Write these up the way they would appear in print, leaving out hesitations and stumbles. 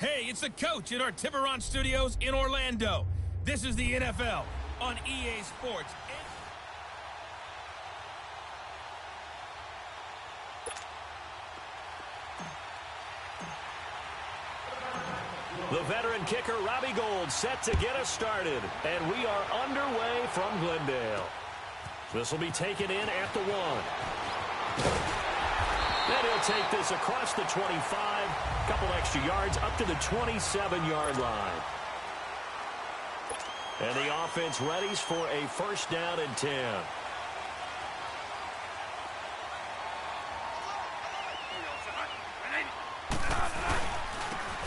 Hey, it's the coach at our Tiburon Studios in Orlando. This is the NFL on EA Sports. The veteran kicker, Robbie Gould, set to get us started. And we are underway from Glendale. This will be taken in at the 1. And he'll take this across the 25, a couple extra yards up to the 27-yard line. And the offense readies for a first down and 10.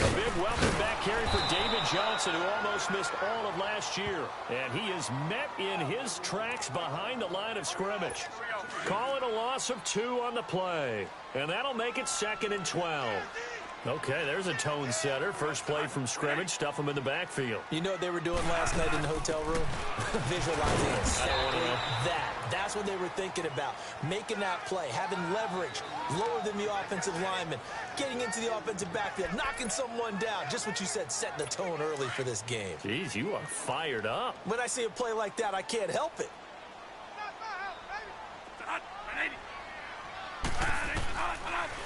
A big welcome back carry for David Johnson, who almost missed all of last year. And he is met in his tracks behind the line of scrimmage. Call it a loss of 2 on the play. And that'll make it 2nd and 12. Okay, there's a tone setter. First play from scrimmage, stuff them in the backfield. You know what they were doing last night in the hotel room? Visualizing exactly that. That's what they were thinking about. Making that play, having leverage, lower than the offensive lineman, getting into the offensive backfield, knocking someone down. Just what you said, setting the tone early for this game. Jeez, you are fired up. When I see a play like that, I can't help it.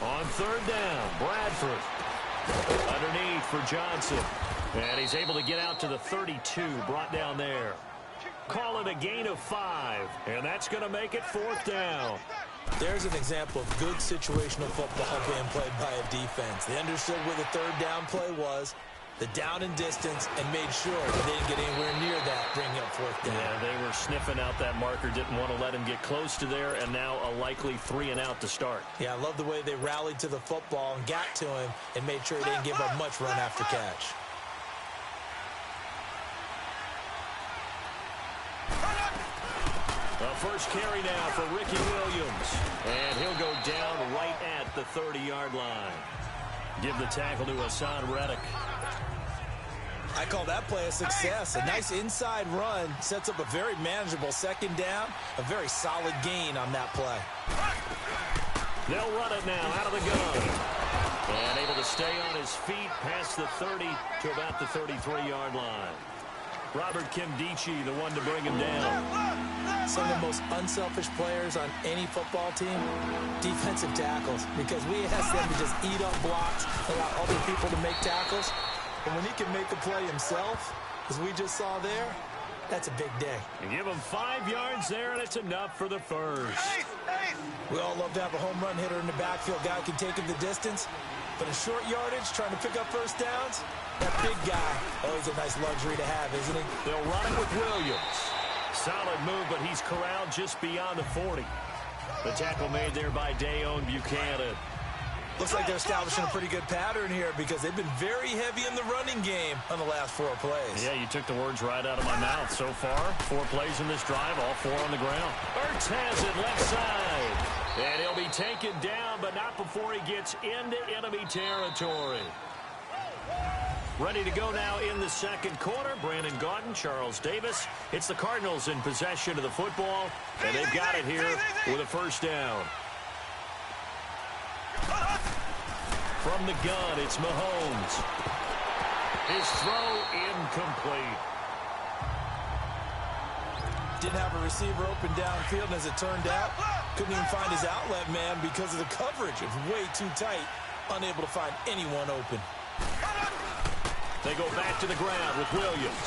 On 3rd down, Bradford. Underneath for Johnson. And he's able to get out to the 32, brought down there. Call it a gain of 5, and that's going to make it 4th down. There's an example of good situational football being played by a defense. They understood where the 3rd down play was, the down and distance, and made sure that they didn't get anywhere near that, bringing up 4th down. Yeah, they were sniffing out that marker, didn't want to let him get close to there, and now a likely 3 and out to start. Yeah, I love the way they rallied to the football and got to him and made sure he didn't give up much run after catch. First carry now for Ricky Williams. And he'll go down right at the 30-yard line. Give the tackle to Hassan Reddick. I call that play a success. A nice inside run sets up a very manageable 2nd down. A very solid gain on that play. They'll run it now out of the gun. And able to stay on his feet past the 30 to about the 33-yard line. Robert Kimdichie, the one to bring him down. Some of the most unselfish players on any football team, defensive tackles, because we ask them to just eat up blocks, allow other people to make tackles. And when he can make a play himself, as we just saw there, that's a big day. And give him 5 yards there, and it's enough for the first. We all love to have a home run hitter in the backfield. Guy can take him the distance. But in short yardage, trying to pick up first downs, that big guy, always a nice luxury to have, isn't he? They'll run it with Williams. Solid move, but he's corralled just beyond the 40. The tackle made there by Dayon Buchanan. Looks like they're establishing a pretty good pattern here because they've been very heavy in the running game on the last 4 plays. Yeah, you took the words right out of my mouth. So far, 4 plays in this drive, all 4 on the ground. Ertz has it left side. And he'll be taken down, but not before he gets into enemy territory. Ready to go now in the 2nd quarter. Brandon Gaudin, Charles Davis. It's the Cardinals in possession of the football, and they've got it here with a first down. From the gun, it's Mahomes. His throw incomplete. Didn't have a receiver open downfield, and as it turned out, couldn't even find his outlet man because of the coverage. It was way too tight, unable to find anyone open. They go back to the ground with Williams.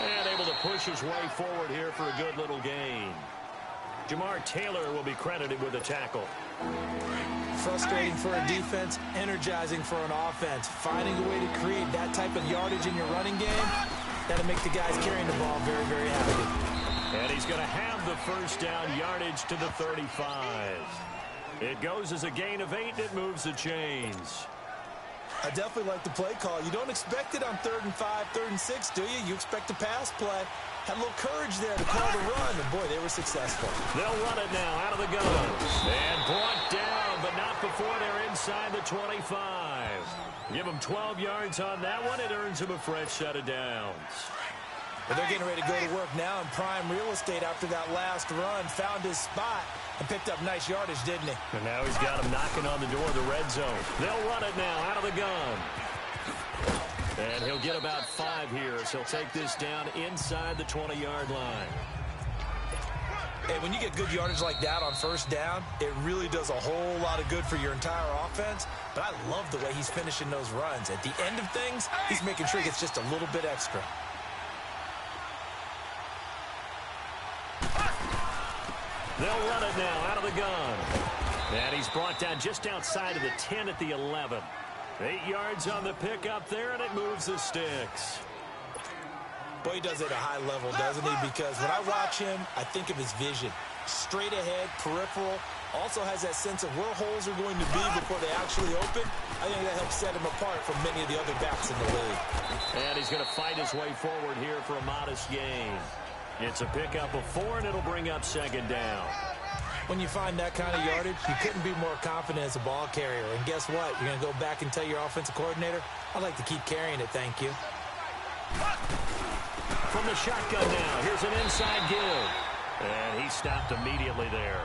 And able to push his way forward here for a good little gain. Jamar Taylor will be credited with a tackle. Frustrating for a defense, energizing for an offense. Finding a way to create that type of yardage in your running game, that'll make the guys carrying the ball very, very happy. And he's going to have the first down, yardage to the 35. It goes as a gain of 8, and it moves the chains. I definitely like the play call. You don't expect it on 3rd and 5, 3rd and 6, do you? You expect a pass play. Had a little courage there to call the run, and boy, they were successful. They'll run it now out of the gun. And brought down, but not before they're inside the 25. Give them 12 yards on that one. It earns them a fresh set of downs. Well, they're getting ready to go to work now in prime real estate after that last run. Found his spot. And picked up nice yardage, didn't he? And now he's got him knocking on the door of the red zone. They'll run it now out of the gun. And he'll get about 5 here as he'll take this down inside the 20-yard line. Hey, when you get good yardage like that on first down, it really does a whole lot of good for your entire offense. But I love the way he's finishing those runs. At the end of things, he's making sure he gets just a little bit extra. They'll run it now out of the gun. And he's brought down just outside of the 10 at the 11. 8 yards on the pickup there, and it moves the sticks. Boy, he does it at a high level, doesn't he? Because when I watch him, I think of his vision. Straight ahead, peripheral. Also has that sense of where holes are going to be before they actually open. I think that helps set him apart from many of the other backs in the league. And he's going to fight his way forward here for a modest gain. It's a pickup of 4, and it'll bring up second down. When you find that kind of yardage, you couldn't be more confident as a ball carrier. And guess what? You're going to go back and tell your offensive coordinator, I'd like to keep carrying it, thank you. From the shotgun now, here's an inside give. And he stopped immediately there.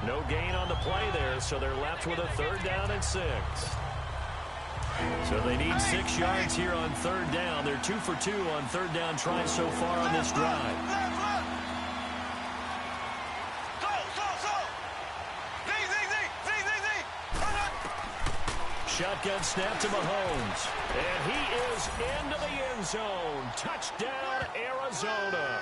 No gain on the play there, so they're left with a 3rd down and 6. So they need 6 yards here on 3rd down. They're 2 for 2 on 3rd down tries so far on this drive. Shotgun snap to Mahomes. And he is into the end zone. Touchdown, Arizona.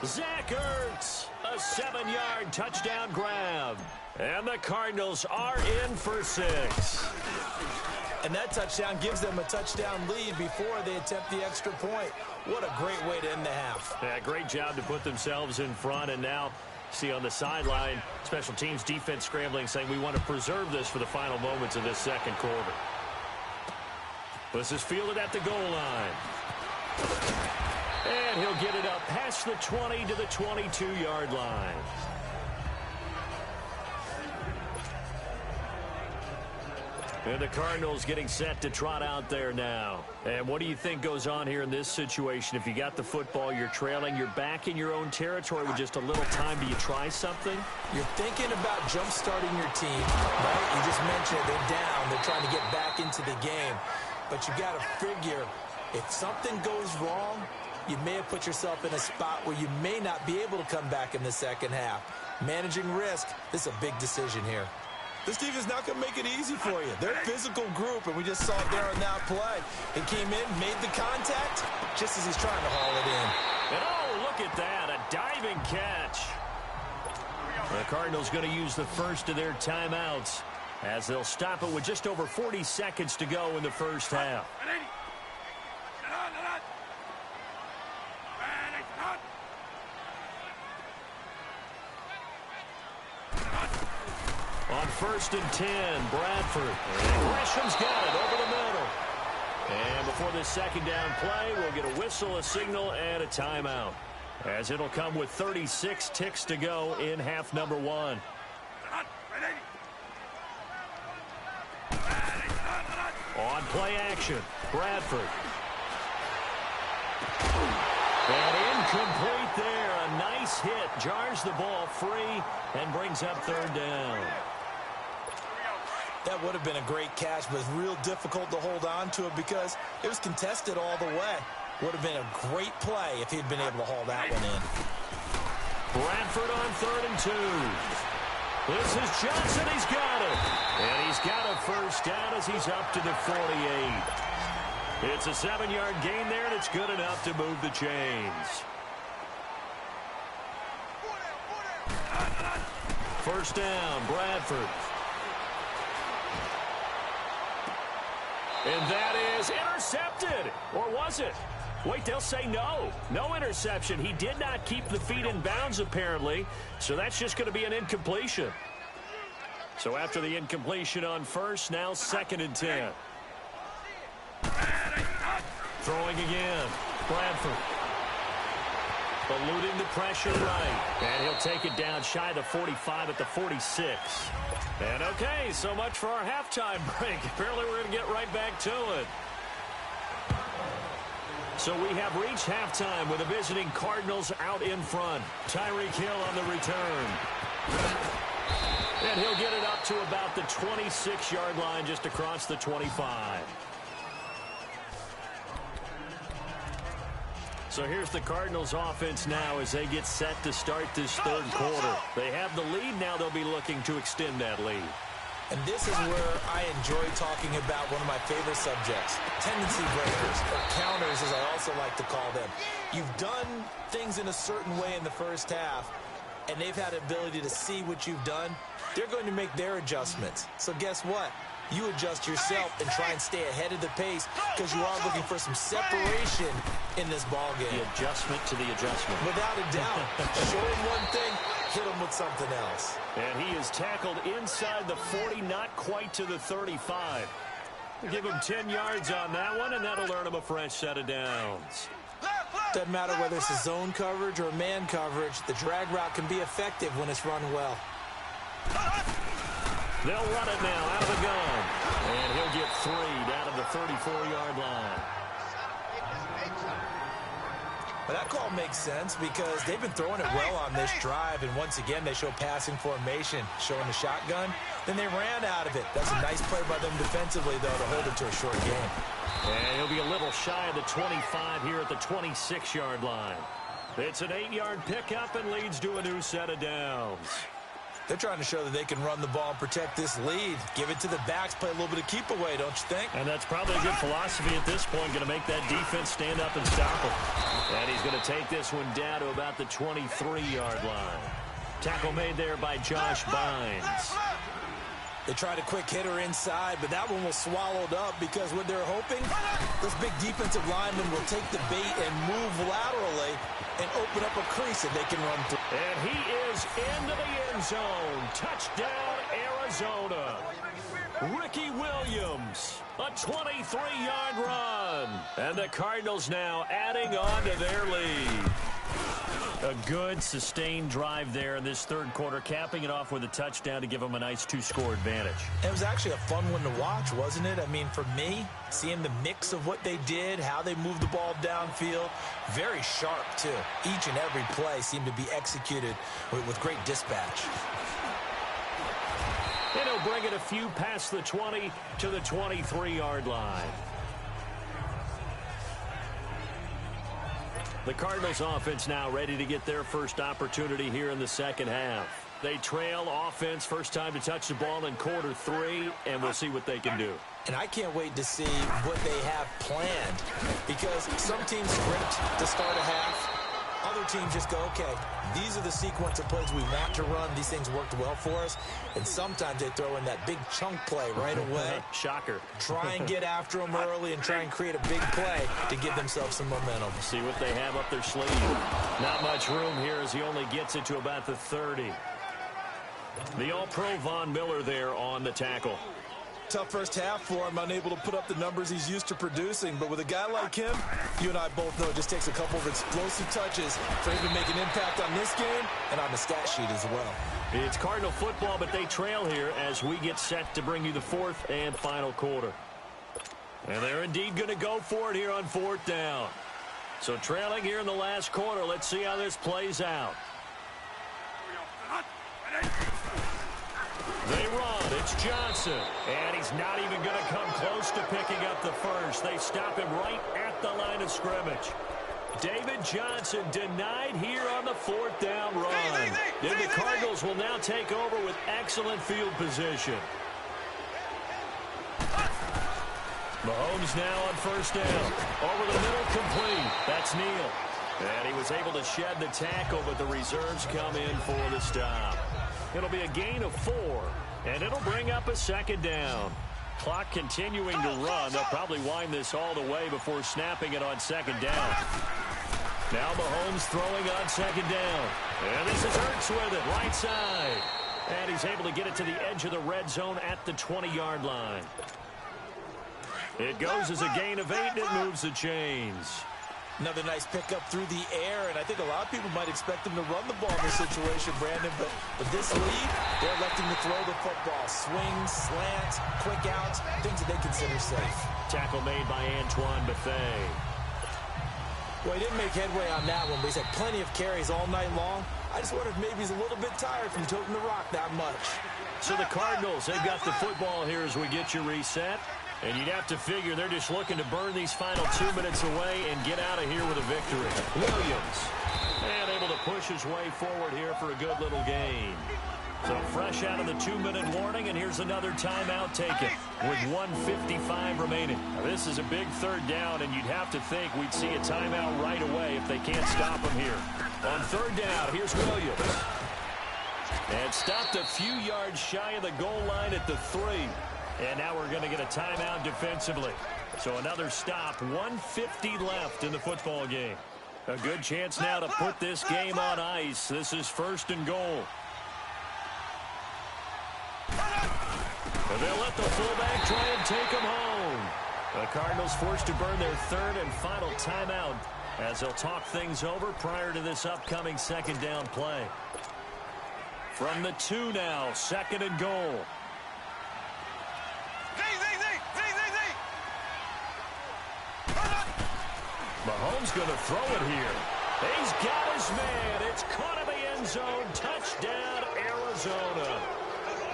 Zach Ertz, a 7-yard touchdown grab. And the Cardinals are in for 6. And that touchdown gives them a touchdown lead before they attempt the extra point. What a great way to end the half. Yeah, great job to put themselves in front. And now, see on the sideline, special teams defense scrambling, saying we want to preserve this for the final moments of this second quarter. This is fielded at the goal line. And he'll get it up past the 20 to the 22-yard line. And the Cardinals getting set to trot out there now. And what do you think goes on here in this situation? If you got the football, you're trailing, you're back in your own territory with just a little time. Do you try something? You're thinking about jump-starting your team, right? You just mentioned it. They're down. They're trying to get back into the game. But you got to figure, if something goes wrong, you may have put yourself in a spot where you may not be able to come back in the second half. Managing risk, this is a big decision here. This team is not going to make it easy for you. They're a physical group, and we just saw it there on that play. He came in, made the contact, just as he's trying to haul it in. And oh, look at that, a diving catch. The Cardinals going to use the first of their timeouts as they'll stop it with just over 40 seconds to go in the first half. On 1st and 10, Bradford. And Gresham's got it over the middle. And before this second down play, we'll get a whistle, a signal, and a timeout. As it'll come with 36 ticks to go in half number 1. On play action, Bradford. And incomplete there. A nice hit. Jars the ball free and brings up 3rd down. That would have been a great catch, but it's real difficult to hold on to it because it was contested all the way. Would have been a great play if he'd been able to haul that one in. Bradford on 3rd and 2. This is Johnson. He's got it. And he's got a first down as he's up to the 48. It's a 7-yard gain there, and it's good enough to move the chains. First down, Bradford. And that is intercepted. Or was it? Wait, they'll say no. No interception. He did not keep the feet in bounds, apparently. So that's just going to be an incompletion. So after the incompletion on first, now 2nd and 10. Throwing again. Bradford. Eluding the pressure right. And he'll take it down shy of the 45 at the 46. And okay, so much for our halftime break. Apparently we're going to get right back to it. So we have reached halftime with the visiting Cardinals out in front. Tyreek Hill on the return. And he'll get it up to about the 26-yard line, just across the 25. So here's the Cardinals offense now as they get set to start this third quarter. They have the lead. Now they'll be looking to extend that lead. And this is where I enjoy talking about one of my favorite subjects, tendency breakers, or counters as I also like to call them. You've done things in a certain way in the first half, and they've had the ability to see what you've done. They're going to make their adjustments. So guess what? You adjust yourself and try and stay ahead of the pace because you are looking for some separation in this ball game. The adjustment to the adjustment. Without a doubt. Show him one thing, hit him with something else. And he is tackled inside the 40, not quite to the 35. Give him 10 yards on that one, and that'll earn him a fresh set of downs. Doesn't matter whether it's a zone coverage or man coverage, the drag route can be effective when it's run well. They'll run it now out of the gun. And he'll get 3 down to the 34-yard line. But that call makes sense because they've been throwing it well on this drive. And once again, they show passing formation, showing the shotgun. Then they ran out of it. That's a nice play by them defensively, though, to hold it to a short game. And he'll be a little shy of the 25 here at the 26-yard line. It's an 8-yard pickup and leads to a new set of downs. They're trying to show that they can run the ball and protect this lead. Give it to the backs, play a little bit of keep away, don't you think? And that's probably a good philosophy at this point. Going to make that defense stand up and stop him. And he's going to take this one down to about the 23-yard line. Tackle made there by Josh Bynes. They tried a quick hitter inside, but that one was swallowed up because what they're hoping, this big defensive lineman will take the bait and move laterally and open up a crease that they can run through. And he is into the end zone. Touchdown, Arizona. Ricky Williams, a 23-yard run. And the Cardinals now adding on to their lead. A good, sustained drive there in this third quarter, capping it off with a touchdown to give them a nice 2-score advantage. It was actually a fun one to watch, wasn't it? I mean, for me, seeing the mix of what they did, how they moved the ball downfield, very sharp, too. Each and every play seemed to be executed with great dispatch. And he'll bring it a few past the 20 to the 23-yard line. The Cardinals offense now ready to get their first opportunity here in the second half. They trail offense, first time to touch the ball in quarter 3, and we'll see what they can do. And I can't wait to see what they have planned because some teams script to start a half. Other teams just go, okay, these are the sequence of plays we want to run. These things worked well for us. And sometimes they throw in that big chunk play right away. Shocker. Try and get after them early and try and create a big play to give themselves some momentum. See what they have up their sleeve. Not much room here as he only gets it to about the 30. The All-Pro Von Miller there on the tackle. Tough first half for him, unable to put up the numbers he's used to producing. But with a guy like him, you and I both know it just takes a couple of explosive touches for him to make an impact on this game and on the stat sheet as well. It's Cardinal football, but they trail here as we get set to bring you the fourth and final quarter. And they're indeed going to go for it here on fourth down. So trailing here in the last quarter, let's see how this plays out. They run. It's Johnson. And he's not even going to come close to picking up the first. They stop him right at the line of scrimmage. David Johnson denied here on the fourth down run. And the Cardinals will now take over with excellent field position. Mahomes now on first down. Over the middle, complete. That's Neal. And he was able to shed the tackle, but the reserves come in for the stop. It'll be a gain of 4, and it'll bring up a second down. Clock continuing to run. They'll probably wind this all the way before snapping it on second down. Now Mahomes throwing on second down. And this is Ertz with it, right side. And he's able to get it to the edge of the red zone at the 20-yard line. It goes as a gain of 8, and it moves the chains. Another nice pickup through the air, and I think a lot of people might expect him to run the ball in this situation, Brandon, but with this lead, they're electing to throw the football. Swings, slants, quick outs, things that they consider safe. Tackle made by Antoine Bethea. Well, he didn't make headway on that one, but he's had plenty of carries all night long. I just wonder if maybe he's a little bit tired from toting the rock that much. So the Cardinals, they've got the football here as we get you reset. And you'd have to figure they're just looking to burn these final 2 minutes away and get out of here with a victory. Williams, and able to push his way forward here for a good little gain. So fresh out of the 2-minute warning, and here's another timeout taken with 1:55 remaining. Now, this is a big third down, and you'd have to think we'd see a timeout right away if they can't stop him here. On third down, here's Williams. And stopped a few yards shy of the goal line at the 3. And now we're going to get a timeout defensively. So another stop, 1:50 left in the football game. A good chance now to put this game on ice. This is 1st and goal. And they'll let the fullback try and take him home. The Cardinals forced to burn their 3rd and final timeout as they'll talk things over prior to this upcoming 2nd down play. From the 2 now, 2nd and goal. Mahomes going to throw it here. He's got his man. It's caught in the end zone. Touchdown, Arizona.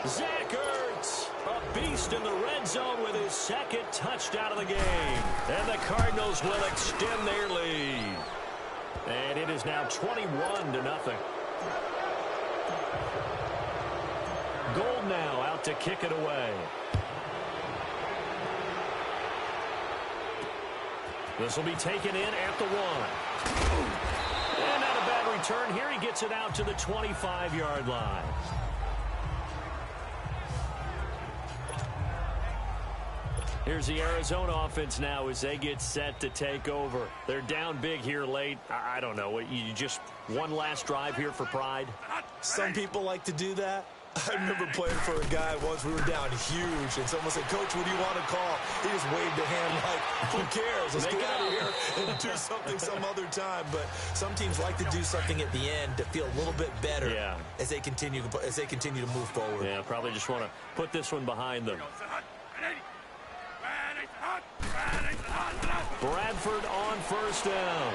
Zach Ertz, a beast in the red zone with his 2nd touchdown of the game. And the Cardinals will extend their lead. And it is now 21-0. Gold now out to kick it away. This will be taken in at the 1. And not a bad return here. He gets it out to the 25-yard line. Here's the Arizona offense now as they get set to take over. They're down big here late. I don't know. You just one last drive here for pride? Some people like to do that. I remember playing for a guy once. We were down huge, and someone said, "Coach, what do you want to call?" He just waved a hand like, "Who cares? Let's get out of here and do something some other time." But some teams like to do something at the end to feel a little bit better as they continue to move forward. Yeah, probably just want to put this one behind them. Bradford on 1st down.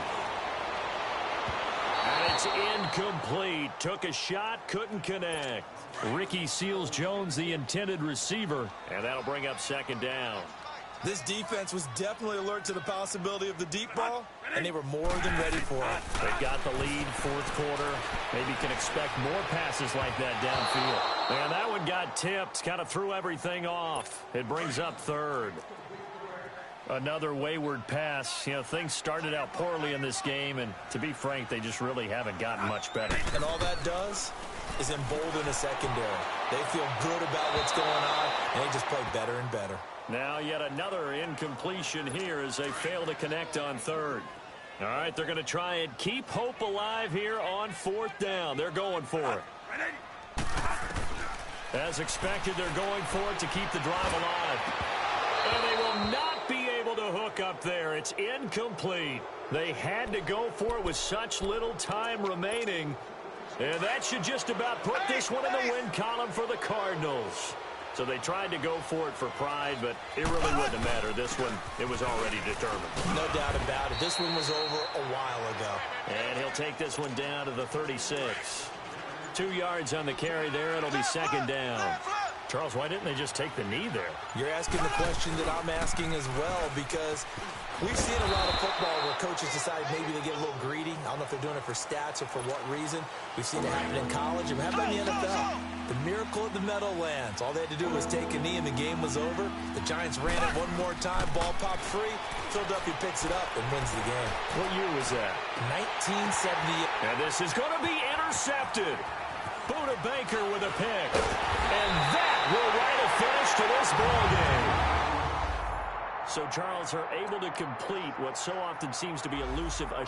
And it's incomplete. Took a shot, couldn't connect. Ricky Seals-Jones, the intended receiver, and that'll bring up 2nd down. This defense was definitely alert to the possibility of the deep ball, and they were more than ready for it. They've got the lead, 4th quarter. Maybe can expect more passes like that downfield. And that one got tipped, kind of threw everything off. It brings up 3rd. Another wayward pass. You know, things started out poorly in this game, and to be frank, they just really haven't gotten much better. And all that does is embolden a secondary. They feel good about what's going on, and they just play better and better. Now yet another incompletion here as they fail to connect on 3rd. All right, they're going to try and keep hope alive here on 4th down. They're going for it. As expected, they're going for it to keep the drive alive. And they will not be able to hook up there. It's incomplete. They had to go for it with such little time remaining. And that should just about put this one in the win column for the Cardinals. So they tried to go for it for pride, but it really wouldn't have mattered. This one, it was already determined. No doubt about it. This one was over a while ago. And he'll take this one down to the 36. 2 yards on the carry there. It'll be 2nd down. Charles, why didn't they just take the knee there? You're asking the question that I'm asking as well, because we've seen a lot of football where coaches decide maybe they get a little greedy. I don't know if they're doing it for stats or for what reason. We've seen it happen in college, and how about in the NFL? The miracle at the Meadowlands. All they had to do was take a knee, and the game was over. The Giants ran it one more time. Ball popped free. Philadelphia picks it up and wins the game. What year was that? 1978. And this is going to be intercepted. Buda Baker with a pick. And that will write a finish to this ball game. So Charles are able to complete what so often seems to be elusive, a